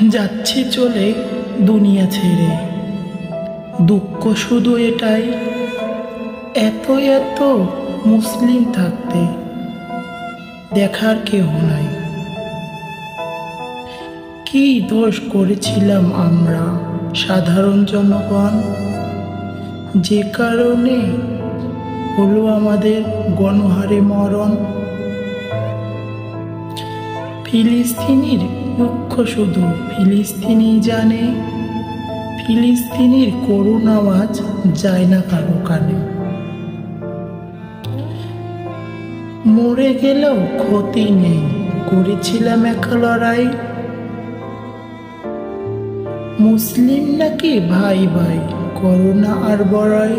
যাচ্ছি চলে দুনিয়া ছেড়ে, দুঃখ শুধু এটাই, এত এত মুসলিম থাকতে দেখার কেউ নাই। কি দোষ করেছিলাম আমরা সাধারণ জনগণ, যে কারণে হলো আমাদের গণহারে মরণ। ফিলিস্তিনির দুঃখ শুধু ফিলিস্তিনি জানে, ফিলিস্তিনির করুণ আওয়াজ যায় না কারো কানে। মরে গেলেও ক্ষতি নেই, করেছিলাম একা লড়াই। মুসলিম নাকি ভাই ভাই, করোনা আর বড়াই।